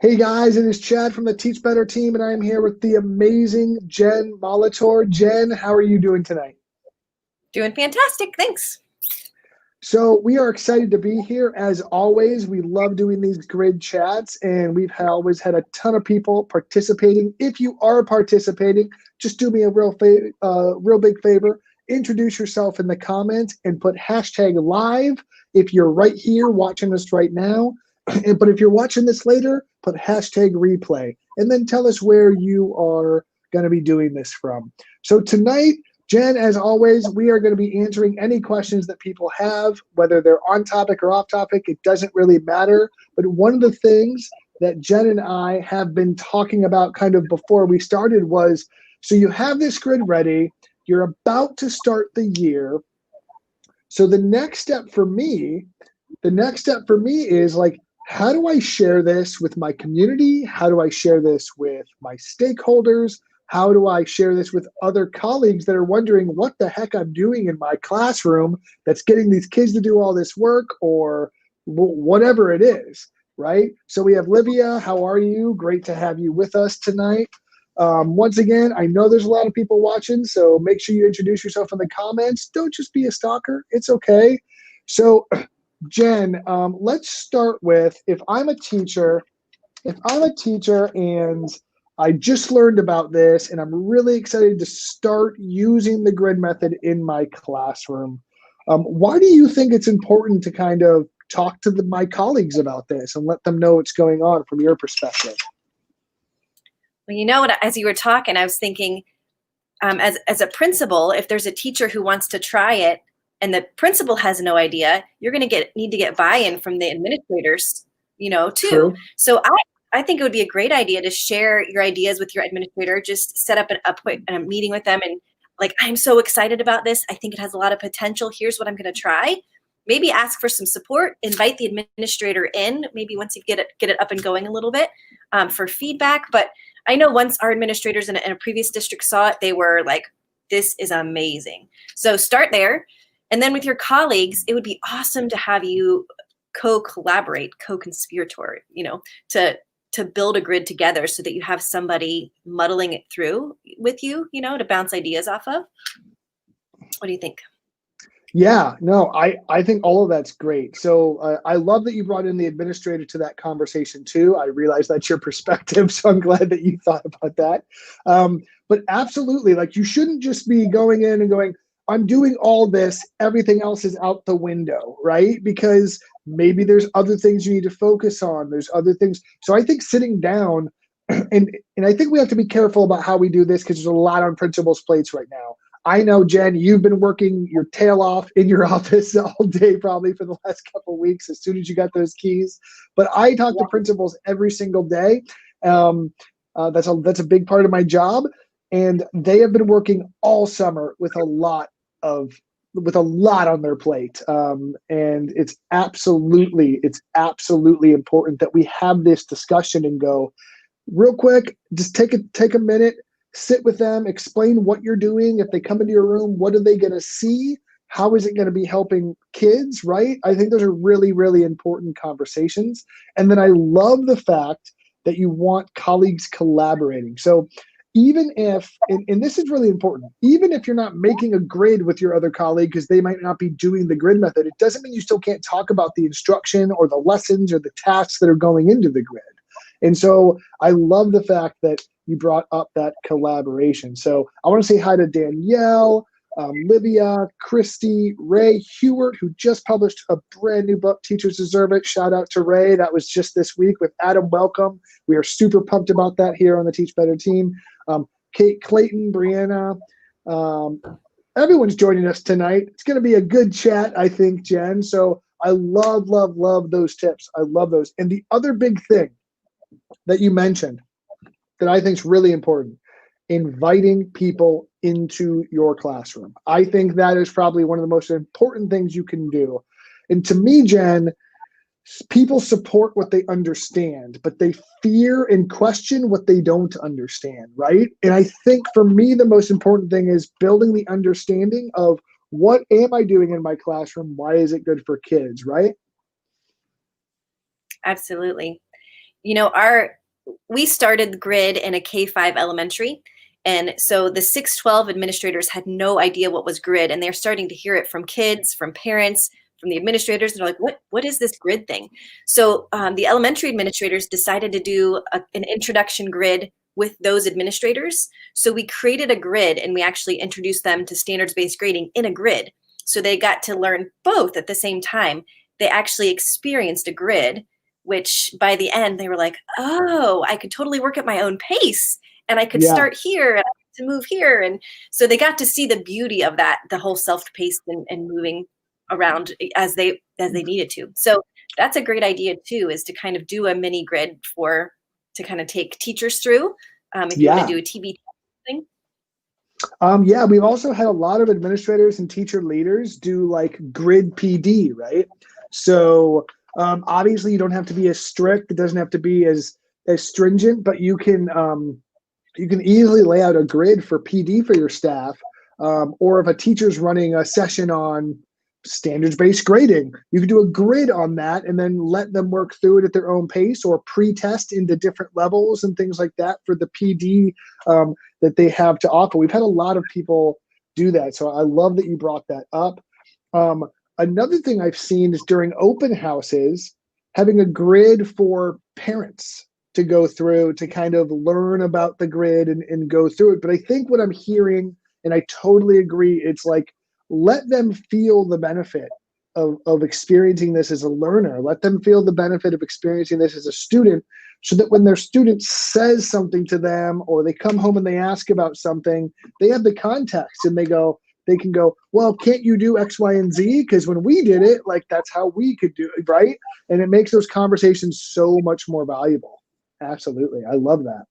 Hey guys, it is Chad from the Teach Better team, and I'm here with the amazing Jen Molitor. Jen, how are you doing tonight? Doing fantastic. Thanks. So we are excited to be here. As always, we love doing these grid chats, and always had a ton of people participating. If you are participating, just do me a real big favor. Introduce yourself in the comments and put hashtag live if you're right here watching us right now. But if you're watching this later, put hashtag replay, and then tell us where you are going to be doing this from. So tonight, Jen, as always, we are going to be answering any questions that people have, whether they're on topic or off topic. It doesn't really matter. But one of the things that Jen and I have been talking about kind of before we started was, so you have this grid ready, you're about to start the year. So the next step for me is like, how do I share this with my community? How do I share this with my stakeholders? How do I share this with other colleagues that are wondering what the heck I'm doing in my classroom that's getting these kids to do all this work or whatever it is, right? So we have Livia. How are you? Great to have you with us tonight. Once again, I know there's a lot of people watching, so make sure you introduce yourself in the comments. Don't just be a stalker. It's okay. So Jen, let's start with if I'm a teacher and I just learned about this and I'm really excited to start using the grid method in my classroom. Why do you think it's important to kind of talk to my colleagues about this and let them know what's going on from your perspective? Well, you know what? As you were talking, I was thinking, as a principal, if there's a teacher who wants to try it and the principal has no idea, you're going to need to get buy-in from the administrators, too. True. So I think it would be a great idea to share your ideas with your administrator. Just set up a meeting with them and like, I'm so excited about this. I think it has a lot of potential. Here's what I'm going to try. Maybe ask for some support. Invite the administrator in. Maybe once you get it up and going a little bit for feedback. But I know once our administrators in a previous district saw it, they were like, "This is amazing." So start there. And then with your colleagues, it would be awesome to have you co-collaborate, co-conspirator, to build a grid together so that you have somebody muddling it through with you, to bounce ideas off of. What do you think? Yeah, no, I think all of that's great. So I love that you brought in the administrator to that conversation too. I realize that's your perspective, so I'm glad that you thought about that. But absolutely, like you shouldn't just be going in and going, I'm doing all this, everything else is out the window, right? Because maybe there's other things you need to focus on. There's other things. So I think sitting down, and I think we have to be careful about how we do this because there's a lot on principals' plates right now. I know, Jen, you've been working your tail off in your office all day probably for the last couple of weeks as soon as you got those keys. But I talk to principals every single day. That's a big part of my job. And they have been working all summer with a lot on their plate. And it's absolutely important that we have this discussion and go, real quick, just take a minute, sit with them, explain what you're doing. If they come into your room, what are they going to see? How is it going to be helping kids, right? I think those are really, really important conversations. And then I love the fact that you want colleagues collaborating. So even if, and this is really important, even if you're not making a grid with your other colleague because they might not be doing the grid method, it doesn't mean you still can't talk about the instruction or the lessons or the tasks that are going into the grid. And so I love the fact that you brought up that collaboration. So I want to say hi to Danielle, Livia, Christy, Ray Hewart, who just published a brand new book, Teachers Deserve It. Shout out to Ray. That was just this week with Adam Welcome. We are super pumped about that here on the Teach Better team. Kate Clayton, Brianna, everyone's joining us tonight. It's going to be a good chat, I think, Jen. So I love those tips. I love those. And the other big thing that you mentioned that I think is really important, inviting people into your classroom. I think that is probably one of the most important things you can do. And to me, Jen, people support what they understand, but they fear and question what they don't understand, right? And I think for me, the most important thing is building the understanding of what am I doing in my classroom? Why is it good for kids, right? Absolutely. We started the grid in a K-5 elementary. And so the 612 administrators had no idea what was grid, and they're starting to hear it from kids, from parents, from the administrators. They're like, what is this grid thing? So the elementary administrators decided to do an introduction grid with those administrators. So we created a grid, and we actually introduced them to standards-based grading in a grid. So they got to learn both at the same time. They actually experienced a grid, which by the end they were like, oh, I could totally work at my own pace, and I could Yeah. start here and to move here. And so they got to see the beauty of that, the whole self-paced and moving around as they needed to. So that's a great idea too, is to kind of do a mini grid to kind of take teachers through, if you want to Yeah. do a TB thing. Yeah, we've also had a lot of administrators and teacher leaders do like grid PD, right? So obviously you don't have to be as strict. It doesn't have to be as stringent, but you can easily lay out a grid for PD for your staff. Or if a teacher's running a session on standards-based grading, you can do a grid on that and then let them work through it at their own pace, or pre-test into different levels and things like that for the PD that they have to offer. We've had a lot of people do that, so I love that you brought that up. Another thing I've seen is during open houses, having a grid for parents to go through to kind of learn about the grid and go through it. But I think what I'm hearing, and I totally agree, it's like, let them feel the benefit of experiencing this as a learner. Let them feel the benefit of experiencing this as a student, so that when their student says something to them, or they come home and they ask about something, they have the context and they can go, well, can't you do X, Y, and Z? Because when we did it, like, that's how we could do it, right? And it makes those conversations so much more valuable. Absolutely. I love that.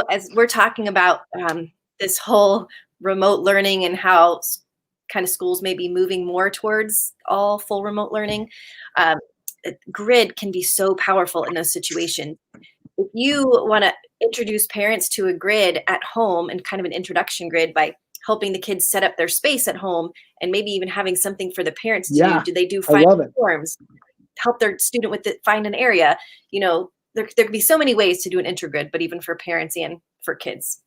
As we're talking about this whole remote learning and how kind of schools may be moving more towards all full remote learning, grid can be so powerful in those situations. If you want to introduce parents to a grid at home, and kind of an introduction grid by helping the kids set up their space at home, and maybe even having something for the parents to Yeah, do they do I love it. forms, help their student with find an area. There could be so many ways to do an intergrid, but even for parents and for kids.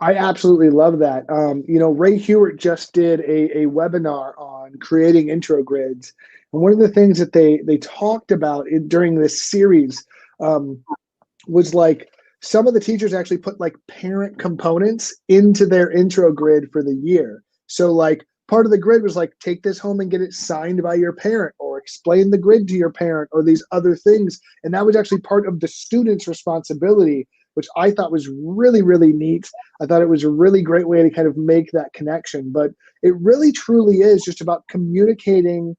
I absolutely love that. Ray Hewitt just did a webinar on creating intro grids. And one of the things that they talked about during this series was like, some of the teachers actually put like parent components into their intro grid for the year. So like part of the grid was like, take this home and get it signed by your parent, or explain the grid to your parent, or these other things. And that was actually part of the student's responsibility, which I thought was really, really neat. I thought it was a really great way to kind of make that connection. But it really, truly is just about communicating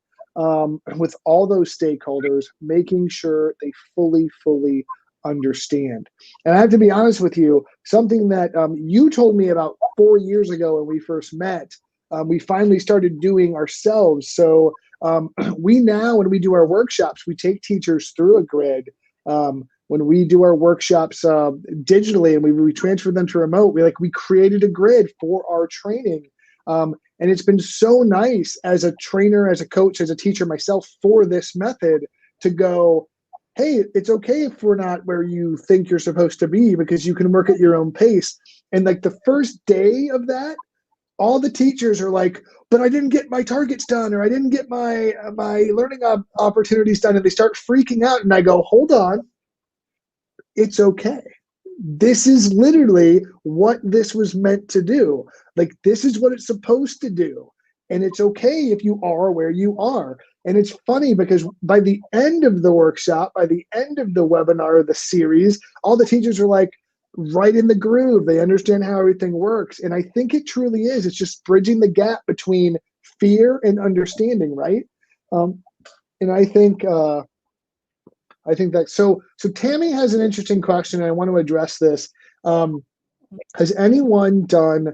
with all those stakeholders, making sure they fully understand. And I have to be honest with you, something that you told me about 4 years ago when we first met, we finally started doing ourselves. So we now, when we do our workshops, we take teachers through a grid. When we do our workshops digitally, and we transfer them to remote, we created a grid for our training. And it's been so nice as a trainer, as a coach, as a teacher myself for this method to go, hey, it's okay if we're not where you think you're supposed to be, because you can work at your own pace. And like the first day of that, all the teachers are like, but I didn't get my targets done, or I didn't get my learning opportunities done. And they start freaking out. And I go, hold on. It's okay. This is literally what this was meant to do. Like, this is what it's supposed to do. And it's okay if you are where you are. And it's funny because by the end of the workshop, by the end of the webinar, the series, all the teachers are like right in the groove. They understand how everything works. And I think it truly is. It's just bridging the gap between fear and understanding, right? And I think that so Tammy has an interesting question, and I want to address this. Has anyone done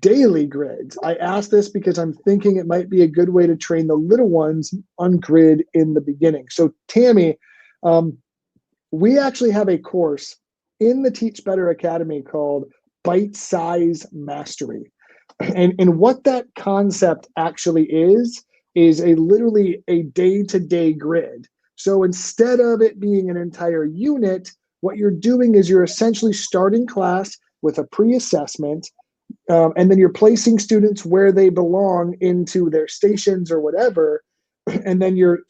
daily grids? I ask this because I'm thinking it might be a good way to train the little ones on grid in the beginning. So Tammy, we actually have a course in the Teach Better Academy called Bite Size Mastery. And what that concept actually is literally a day-to-day grid. So instead of it being an entire unit, what you're doing is you're essentially starting class with a pre-assessment, and then you're placing students where they belong into their stations or whatever, and then you're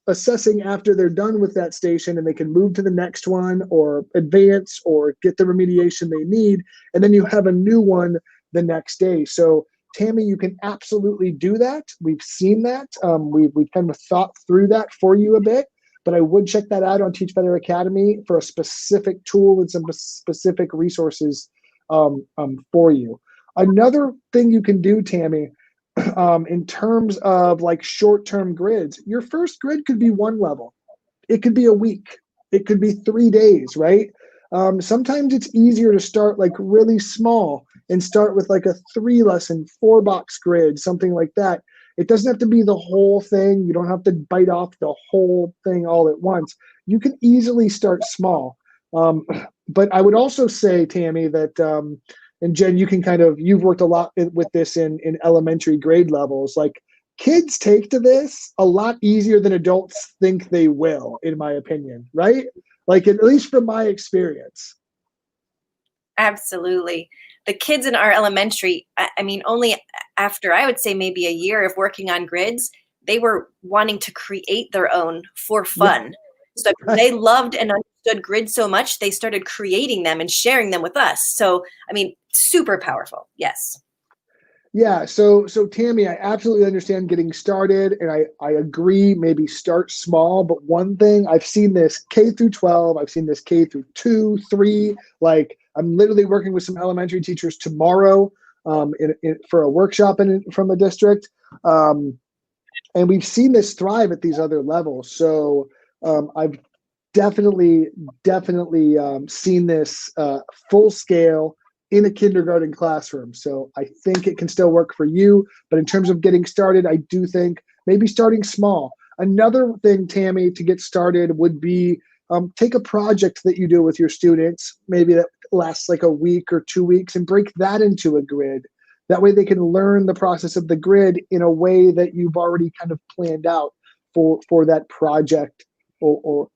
assessing after they're done with that station and they can move to the next one or advance or get the remediation they need, and then you have a new one the next day. So Tammy, you can absolutely do that. We've seen that. We've kind of thought through that for you a bit, but I would check that out on Teach Better Academy for a specific tool and some specific resources for you. Another thing you can do, Tammy, in terms of like short-term grids, your first grid could be one level. It could be a week. It could be 3 days, right? Sometimes it's easier to start like really small and start with like a 3-lesson, 4-box grid, something like that. It doesn't have to be the whole thing. You don't have to bite off the whole thing all at once. You can easily start small. But I would also say, Tammy, that and Jen, you can you've worked a lot with this in elementary grade levels. Like kids take to this a lot easier than adults think they will, in my opinion, right? Like at least from my experience. Absolutely. The kids in our elementary, I mean, only after I would say maybe a year of working on grids, they were wanting to create their own for fun. So they loved and understood grids so much, they started creating them and sharing them with us. So, I mean, super powerful. Yes. Yeah. So Tammy, I absolutely understand getting started, and I agree, maybe start small. But one thing, I've seen this K through 12, I've seen this K through 2, 3. Like I'm literally working with some elementary teachers tomorrow for a workshop from a district. And we've seen this thrive at these other levels. So I've definitely seen this full scale in a kindergarten classroom. So I think it can still work for you. But in terms of getting started, I do think maybe starting small. Another thing, Tammy, to get started would be take a project that you do with your students, maybe that lasts like a week or 2 weeks, and break that into a grid. That way they can learn the process of the grid in a way that you've already kind of planned out for that project or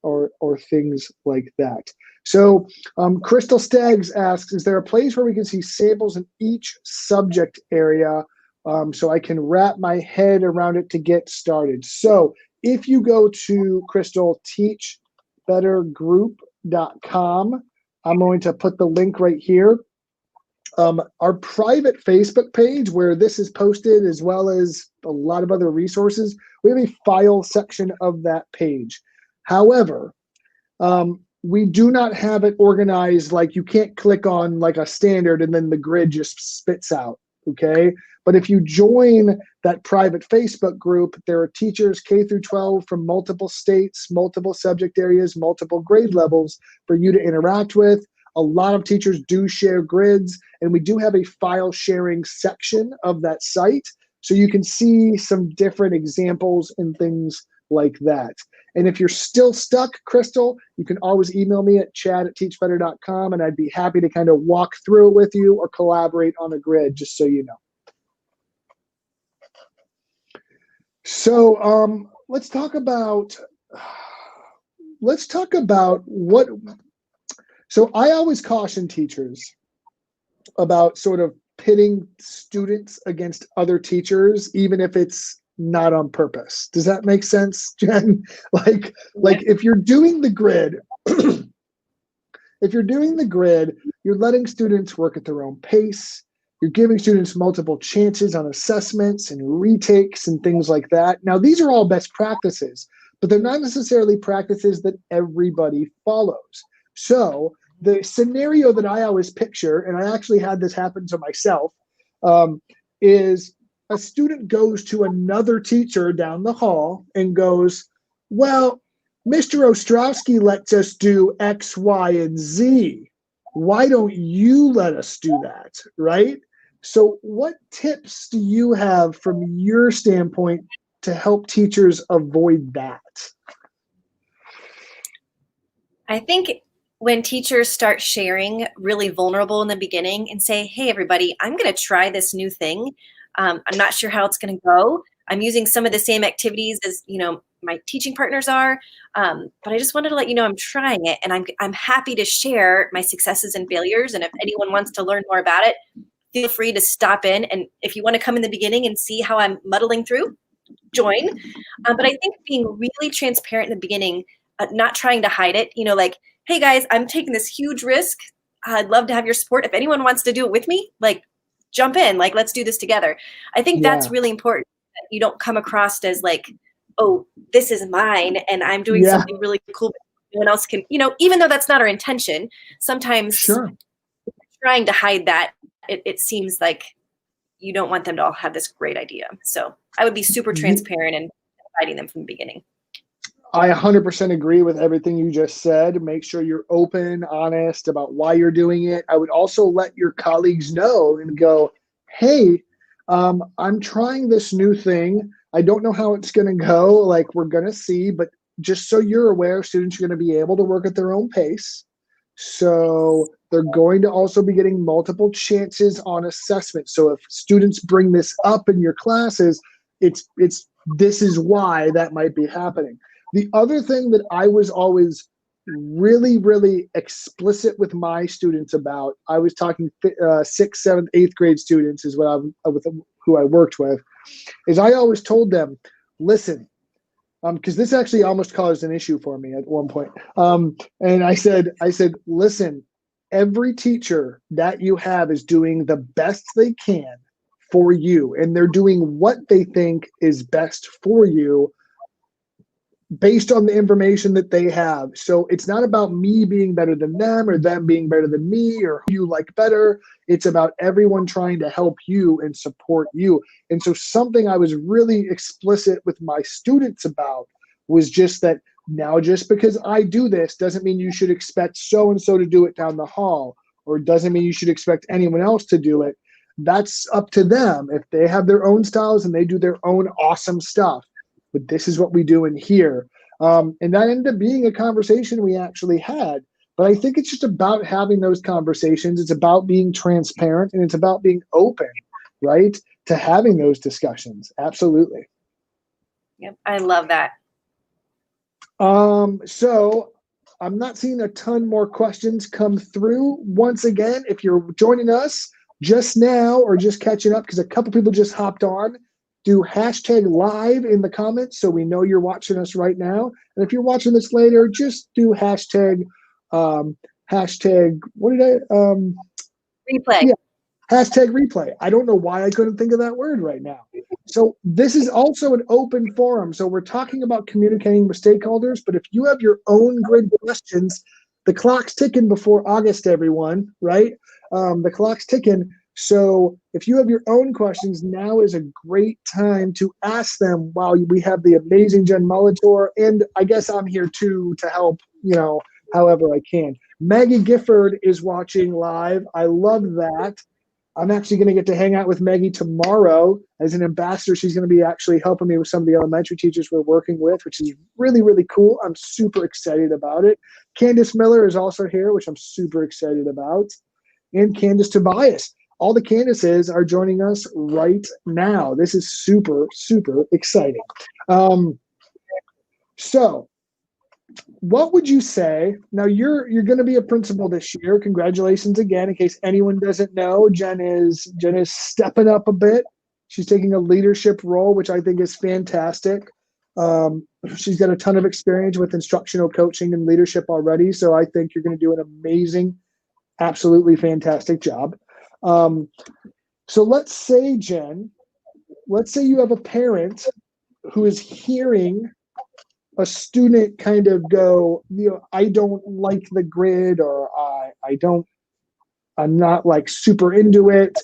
things like that. So Crystal Staggs asks, is there a place where we can see samples in each subject area so I can wrap my head around it to get started? So if you go to Crystal, teachbettergroup.com, I'm going to put the link right here. Our private Facebook page where this is posted, as well as a lot of other resources, we have a file section of that page. However, we do not have it organized like you can't click on like a standard and then the grid just spits out, okay? But if you join that private Facebook group, there are teachers K through 12 from multiple states, multiple subject areas, multiple grade levels for you to interact with. A lot of teachers do share grids, and we do have a file sharing section of that site, so you can see some different examples and things like that. And if you're still stuck, Crystal, you can always email me at chad@teachbetter.com, and I'd be happy to kind of walk through it with you or collaborate on a grid, just so you know. So let's talk about what. So I always caution teachers about sort of pitting students against other teachers, even if it's not on purpose. Does that make sense, Jen? Like if you're doing the grid, you're letting students work at their own pace. You're giving students multiple chances on assessments and retakes and things like that. Now, these are all best practices, but they're not necessarily practices that everybody follows. So the scenario that I always picture, and I actually had this happen to myself, is a student goes to another teacher down the hall and goes, well, Mr. Ostrowski lets us do X, Y, and Z. Why don't you let us do that, right? So what tips do you have from your standpoint to help teachers avoid that? I think when teachers start sharing really vulnerable in the beginning and say, hey, everybody, I'm going to try this new thing. I'm not sure how it's going to go. I'm using some of the same activities as, my teaching partners are. But I just wanted to let you know I'm trying it, and I'm happy to share my successes and failures. And if anyone wants to learn more about it, feel free to stop in. And if you want to come in the beginning and see how I'm muddling through, join. But I think being really transparent in the beginning, not trying to hide it, like, hey guys, I'm taking this huge risk. I'd love to have your support. If anyone wants to do it with me, like, jump in, like, let's do this together. I think that's really important, that you don't come across as like, oh, this is mine and I'm doing something really cool, but no one else can, even though that's not our intention, sometimes trying to hide that, it seems like you don't want them to all have this great idea. So I would be super transparent and inviting them from the beginning. I 100% agree with everything you just said. Make sure you're open, honest about why you're doing it. I would also let your colleagues know and go, hey, I'm trying this new thing. I don't know how it's going to go. Like, we're going to see, but just so you're aware, students are going to be able to work at their own pace. So they're going to also be getting multiple chances on assessment. So if students bring this up in your classes, this is why that might be happening. The other thing that I was always really, really explicit with my students about, I was talking 6th, 7th, 8th grade students is what who I worked with, is I always told them, listen, because this actually almost caused an issue for me at one point. And I said, listen, every teacher that you have is doing the best they can for you, and they're doing what they think is best for you based on the information that they have. So it's not about me being better than them or them being better than me or who you like better. It's about everyone trying to help you and support you. And so something I was really explicit with my students about was just that now, just because I do this doesn't mean you should expect so-and-so to do it down the hall, or doesn't mean you should expect anyone else to do it. That's up to them. If they have their own styles and they do their own awesome stuff. But this is what we do in here. And that ended up being a conversation we actually had. But I think it's just about having those conversations. It's about being transparent, and it's about being open, right, to having those discussions. Absolutely. Yep, I love that. So I'm not seeing a ton more questions come through. Once again, if you're joining us just now or just catching up, because a couple people just hopped on, do #live in the comments so we know you're watching us right now. And if you're watching this later, just do hashtag replay. Yeah, #replay. I don't know why I couldn't think of that word right now. So this is also an open forum. So we're talking about communicating with stakeholders, but if you have your own grid questions, the clock's ticking before August, everyone, right? The clock's ticking. So if you have your own questions, now is a great time to ask them while we have the amazing Jen Molitor. And I guess I'm here too to help, however I can. Maggie Gifford is watching live. I love that. I'm actually going to get to hang out with Maggie tomorrow as an ambassador. She's going to be actually helping me with some of the elementary teachers we're working with, which is really, really cool. I'm super excited about it. Candace Miller is also here, which I'm super excited about. And Candace Tobias. All the Candaces are joining us right now. This is super, super exciting. So what would you say? Now you're going to be a principal this year. Congratulations again. In case anyone doesn't know, Jen is stepping up a bit. She's taking a leadership role, which I think is fantastic. She's got a ton of experience with instructional coaching and leadership already. So I think you're going to do an amazing, absolutely fantastic job. So let's say, Jen, you have a parent who is hearing a student kind of go, I don't like the grid, or I'm not like super into it,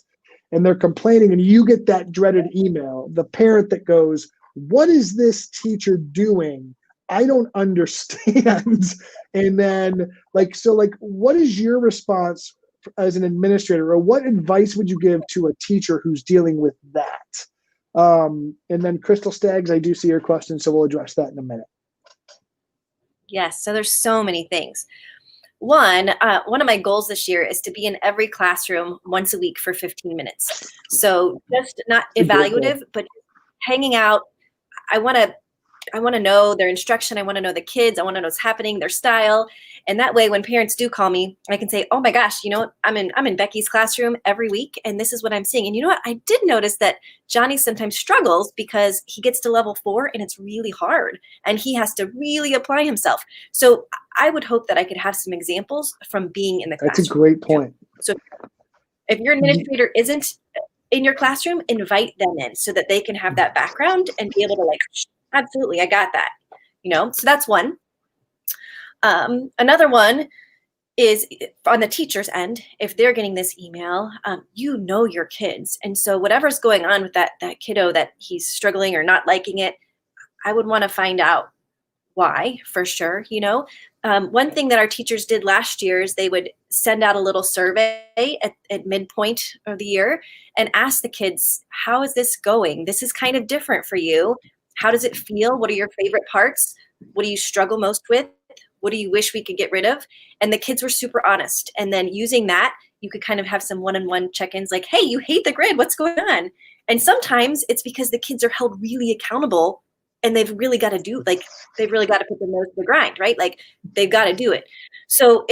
and they're complaining, and you get that dreaded email, the parent that goes, what is this teacher doing? I don't understand. And then what is your response as an administrator, or what advice would you give to a teacher who's dealing with that? And then Crystal Staggs, I do see your question, so we'll address that in a minute. Yes, so there's so many things. One of my goals this year is to be in every classroom once a week for 15 minutes. So just not evaluative, but hanging out. I want to I want to know their instruction. I want to know the kids. I want to know what's happening, their style. And that way, when parents do call me, I can say, oh my gosh, you know what? I'm in Becky's classroom every week, and this is what I'm seeing. And you know what? I did notice that Johnny sometimes struggles because he gets to level 4 and it's really hard and he has to really apply himself. So I would hope that I could have some examples from being in the classroom. That's a great point. So if your administrator isn't in your classroom, invite them in so that they can have that background and be able to like, absolutely, I got that. You know, so that's one. Another one is on the teacher's end. If they're getting this email, you know your kids. And so whatever's going on with that kiddo, that he's struggling or not liking it, I would want to find out why, for sure. You know, one thing that our teachers did last year is they would send out a little survey at midpoint of the year and ask the kids, how is this going? This is kind of different for you. How does it feel? What are your favorite parts? What do you struggle most with? What do you wish we could get rid of? And the kids were super honest. And then using that, you could kind of have some one-on-one check-ins like, hey, you hate the grid. What's going on? And sometimes it's because the kids are held really accountable and they've really got to put their nose to the grind, right? Like they've got to do it. So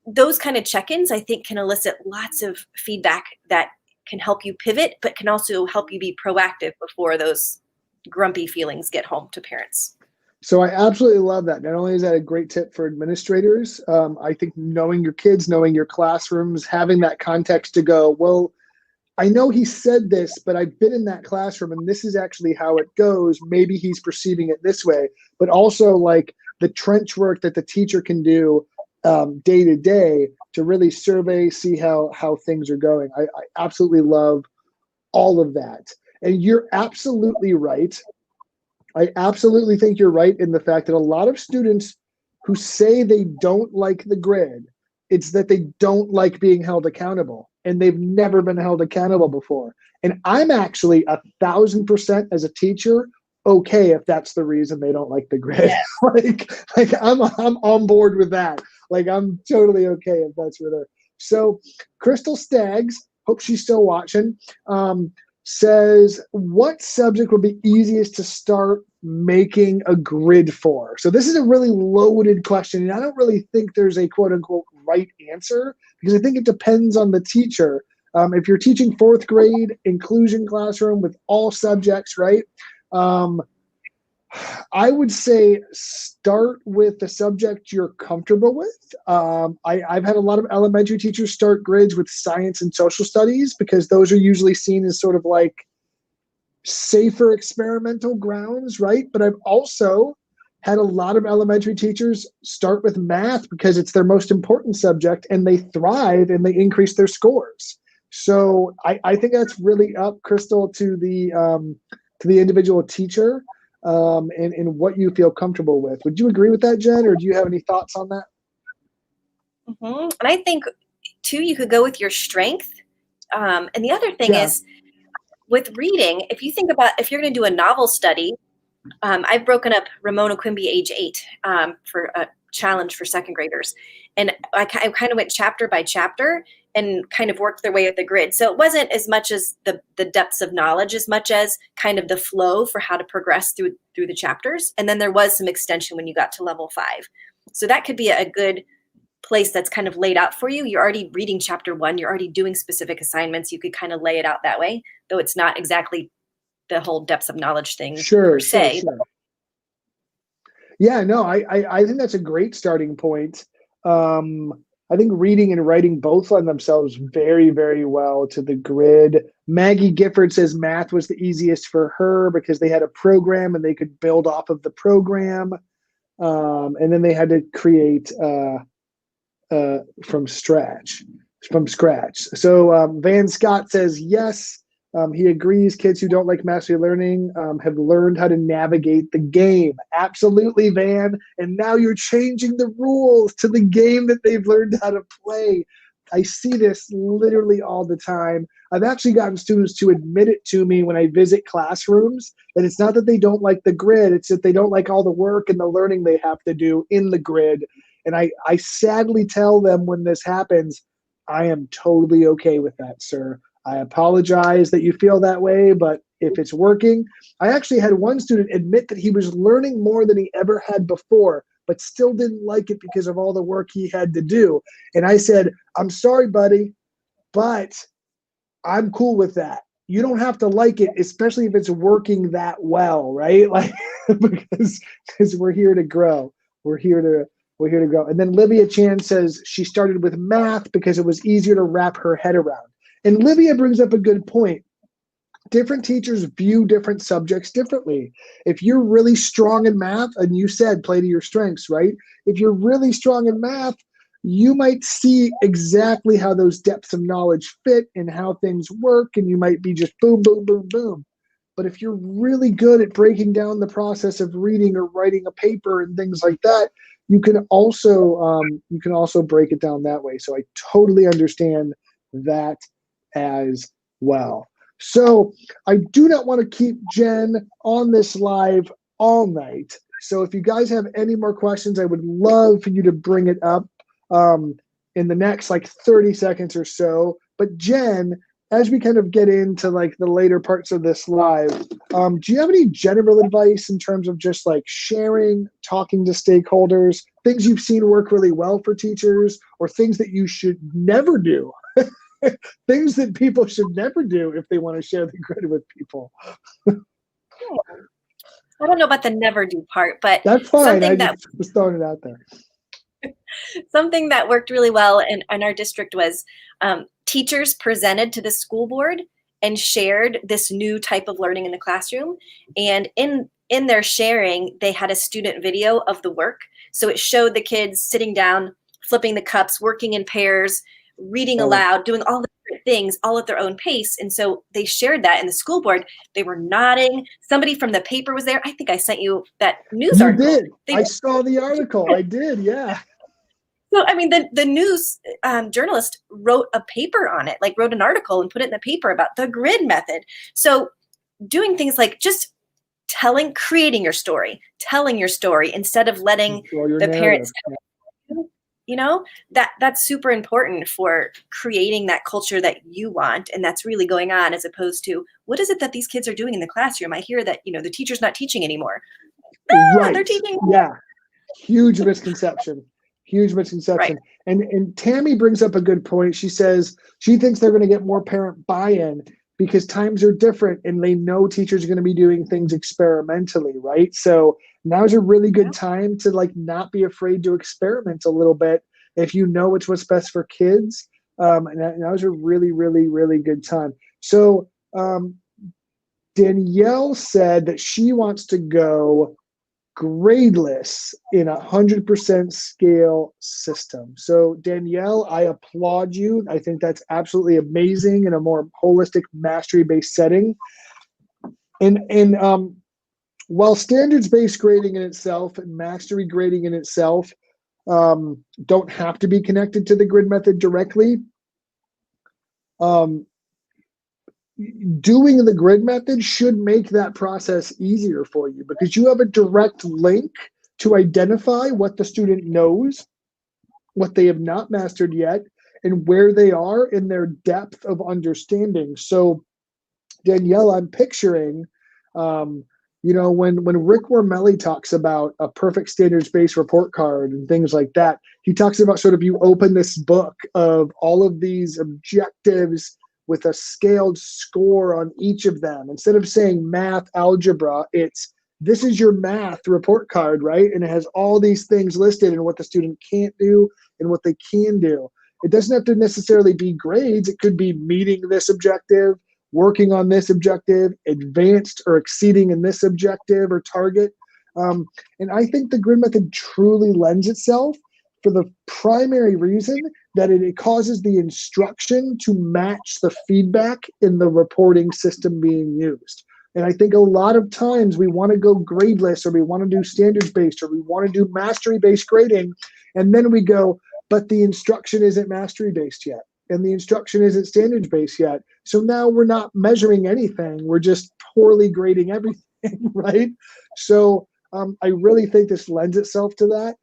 those kind of check-ins, I think, can elicit lots of feedback that can help you pivot, but can also help you be proactive before those grumpy feelings get home to parents. So I absolutely love that. Not only is that a great tip for administrators, I think knowing your kids, knowing your classrooms, having that context to go, well, I know he said this, but I've been in that classroom and this is actually how it goes. Maybe he's perceiving it this way, but also like the trench work that the teacher can do day to day to really survey, see how things are going. I absolutely love all of that. And you're absolutely right. I absolutely think you're right in the fact that a lot of students who say they don't like the grid, it's that they don't like being held accountable and they've never been held accountable before. And I'm actually 1,000% as a teacher okay if that's the reason they don't like the grid. Yes. like I'm on board with that. Like I'm totally okay if that's where they're. So Crystal Staggs, hope she's still watching, says, what subject would be easiest to start making a grid for? So this is a really loaded question, and I don't really think there's a quote unquote right answer because I think it depends on the teacher. If you're teaching 4th grade inclusion classroom with all subjects, right? I would say start with the subject you're comfortable with. I've had a lot of elementary teachers start grids with science and social studies because those are usually seen as sort of like safer experimental grounds, right? But I've also had a lot of elementary teachers start with math because it's their most important subject and they thrive and they increase their scores. So I think that's really up, Crystal, to the individual teacher. And what you feel comfortable with. Would you agree with that, Jen, or do you have any thoughts on that? Mm-hmm. And I think, too, you could go with your strength. And the other thing is, with reading, if you think about if you're going to do a novel study, I've broken up Ramona Quimby, age 8, for a challenge for 2nd graders. And I kind of went chapter by chapter and kind of worked their way with the grid. So it wasn't as much as the depths of knowledge as much as kind of the flow for how to progress through the chapters. And then there was some extension when you got to level 5. So that could be a good place that's kind of laid out for you. You're already reading chapter 1. You're already doing specific assignments. You could kind of lay it out that way, though it's not exactly the whole depths of knowledge thing per se. Sure. Yeah, no, I think that's a great starting point. I think reading and writing both lend themselves very, very well to the grid. Maggie Gifford says math was the easiest for her because they had a program and they could build off of the program. And then they had to create from scratch. So Van Scott says yes. He agrees kids who don't like mastery learning have learned how to navigate the game. Absolutely, Van. And now you're changing the rules to the game that they've learned how to play. I see this literally all the time. I've actually gotten students to admit it to me when I visit classrooms, that it's not that they don't like the grid, it's that they don't like all the work and the learning they have to do in the grid. And I sadly tell them when this happens, I am totally okay with that, sir. I apologize that you feel that way, but if it's working. I actually had one student admit that he was learning more than he ever had before, but still didn't like it because of all the work he had to do. And I said, I'm sorry, buddy, but I'm cool with that. You don't have to like it, especially if it's working that well, right? Like, because we're here to grow. We're here to go. And then Livia Chan says she started with math because it was easier to wrap her head around. And Livia brings up a good point. Different teachers view different subjects differently. If you're really strong in math, and you said play to your strengths, right? If you're really strong in math, you might see exactly how those depths of knowledge fit and how things work, and you might be just boom, boom, boom, boom. But if you're really good at breaking down the process of reading or writing a paper and things like that, you can also break it down that way. So I totally understand that as well. So I do not want to keep Jen on this live all night. So if you guys have any more questions, I would love for you to bring it up in the next like 30 seconds or so. But Jen, as we kind of get into like the later parts of this live, do you have any general advice in terms of just like sharing, talking to stakeholders, things you've seen work really well for teachers, or things that you should never do? Things that people should never do if they want to share the grid with people. I don't know about the never do part, but that's fine. I that just was throwing it out there. Something that worked really well in our district was teachers presented to the school board and shared this new type of learning in the classroom. And in their sharing, they had a student video of the work. So it showed the kids sitting down, flipping the cups, working in pairs, reading aloud, doing all the different things all at their own pace. And so they shared that in the school board. They were nodding. Somebody from the paper was there. I think I sent you that news article. You did. I saw the article. I did. Yeah. So, I mean, the news journalist wrote a paper on it, like wrote an article and put it in the paper about the grid method. So doing things like just creating your story, telling your story instead of letting the parents tell you know, that's super important for creating that culture that you want. And that's really going on, as opposed to what is it that these kids are doing in the classroom? I hear that, the teacher's not teaching anymore. Right. They're teaching. Yeah. Huge misconception. Huge misconception. Right. And Tammy brings up a good point. She says she thinks they're going to get more parent buy-in because times are different and they know teachers are going to be doing things experimentally, right? So now's a really good time to like not be afraid to experiment a little bit if you know it's what's best for kids. And now's a really, really, really good time. So Danielle said that she wants to go gradeless in 100% scale system. So Danielle, I applaud you. I think that's absolutely amazing in a more holistic mastery-based setting. And while standards-based grading in itself and mastery grading in itself don't have to be connected to the grid method directly, doing the grid method should make that process easier for you because you have a direct link to identify what the student knows, what they have not mastered yet, and where they are in their depth of understanding. So Danielle, I'm picturing, when Rick Wormelli talks about a perfect standards-based report card and things like that, he talks about sort of you open this book of all of these objectives with a scaled score on each of them. Instead of saying math, algebra, it's this is your math report card, right? And it has all these things listed and what the student can't do and what they can do. It doesn't have to necessarily be grades. It could be meeting this objective, working on this objective, advanced or exceeding in this objective or target. And I think the grid method truly lends itself for the primary reason that it causes the instruction to match the feedback in the reporting system being used. And I think a lot of times we want to go gradeless or we want to do standards-based or we want to do mastery-based grading. And then we go, but the instruction isn't mastery-based yet. And the instruction isn't standards-based yet. So now we're not measuring anything. We're just poorly grading everything, right? So I really think this lends itself to that,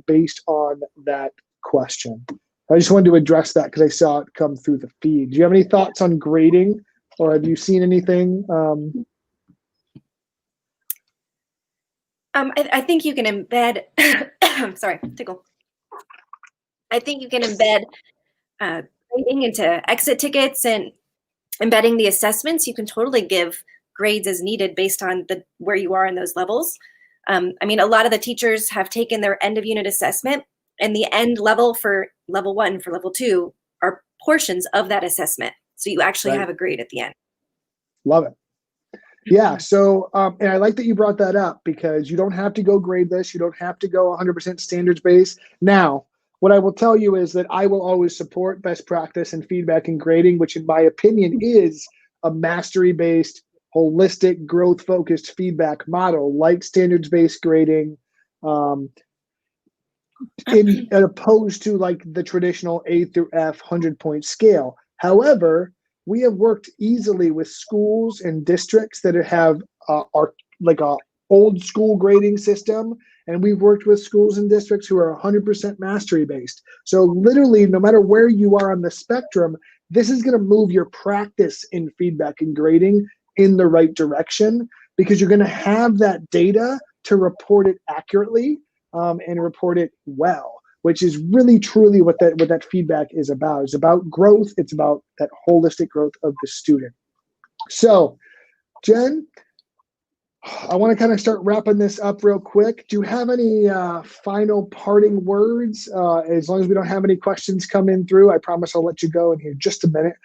based on that question. I just wanted to address that because I saw it come through the feed. Do you have any thoughts on grading or have you seen anything? I think you can embed, sorry, tickle. I think you can embed grading into exit tickets and embedding the assessments. You can totally give grades as needed based on where you are in those levels. I mean, a lot of the teachers have taken their end of unit assessment, and the end level for level 1, for level 2 are portions of that assessment. So you actually have a grade at the end. Love it. Yeah. So, and I like that you brought that up, because you don't have to go grade this. You don't have to go 100% standards based. Now, what I will tell you is that I will always support best practice and feedback and grading, which in my opinion is a mastery based, holistic, growth focused feedback model, like standards based grading, as opposed to like the traditional A through F 100-point scale. However, we have worked easily with schools and districts that have are like a old school grading system, and we've worked with schools and districts who are 100% mastery based. So literally, no matter where you are on the spectrum, this is going to move your practice in feedback and grading in the right direction, because you're going to have that data to report it accurately and report it well, which is really truly what that feedback is about. It's about growth. It's about that holistic growth of the student. So, Jen, I want to kind of start wrapping this up real quick. Do you have any final parting words? As long as we don't have any questions come in through, I promise I'll let you go in here just a minute.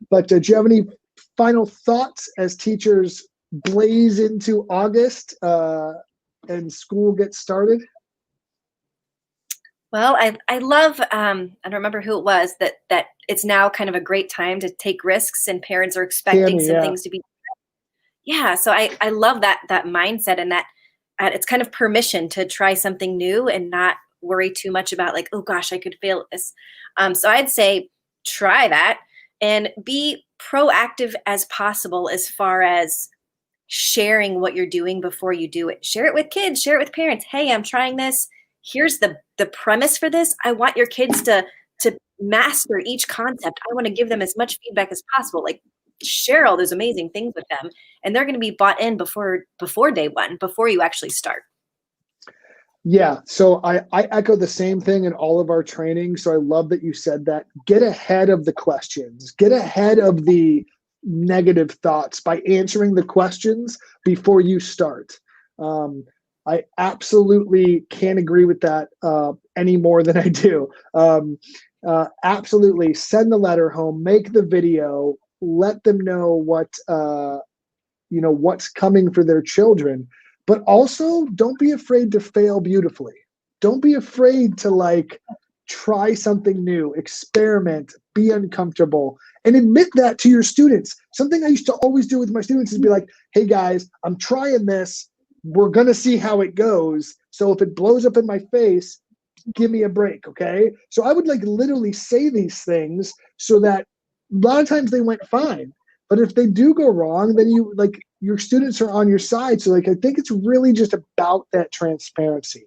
But do you have any final thoughts as teachers blaze into August and school gets started? Well, I love, I don't remember who it was, that it's now kind of a great time to take risks, and parents are expecting some things to be. Yeah, so I love that mindset, and that it's kind of permission to try something new and not worry too much about like, oh gosh, I could fail at this. So I'd say try that and be proactive as possible as far as sharing what you're doing before you do it. Share it with kids, share it with parents. Hey, I'm trying this. Here's the premise for this. I want your kids to master each concept. I want to give them as much feedback as possible. Like, share all those amazing things with them, and they're going to be bought in before day one, before you actually start. Yeah, so I echo the same thing in all of our training. So I love that you said that. Get ahead of the questions. Get ahead of the negative thoughts by answering the questions before you start. I absolutely can't agree with that any more than I do. Absolutely, send the letter home, make the video, let them know what's coming for their children. But also, don't be afraid to fail beautifully. Don't be afraid to try something new, experiment, be uncomfortable, and admit that to your students. Something I used to always do with my students is be like, hey guys, I'm trying this. We're going to see how it goes. So if it blows up in my face, give me a break, okay? So I would literally say these things so that a lot of times they went fine. But if they do go wrong, then your students are on your side. So I think it's really just about that transparency.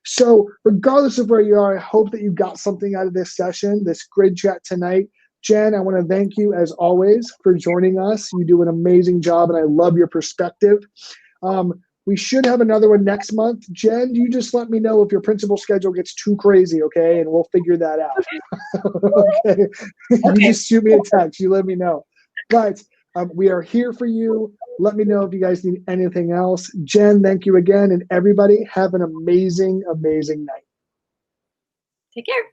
So regardless of where you are, I hope that you got something out of this session, this grid chat tonight. Jen, I want to thank you as always for joining us. You do an amazing job, and I love your perspective. We should have another one next month. Jen, you just let me know if your principal schedule gets too crazy, okay? And we'll figure that out. Okay. You just shoot me a text. You let me know. But we are here for you. Let me know if you guys need anything else. Jen, thank you again. And everybody, have an amazing, amazing night. Take care.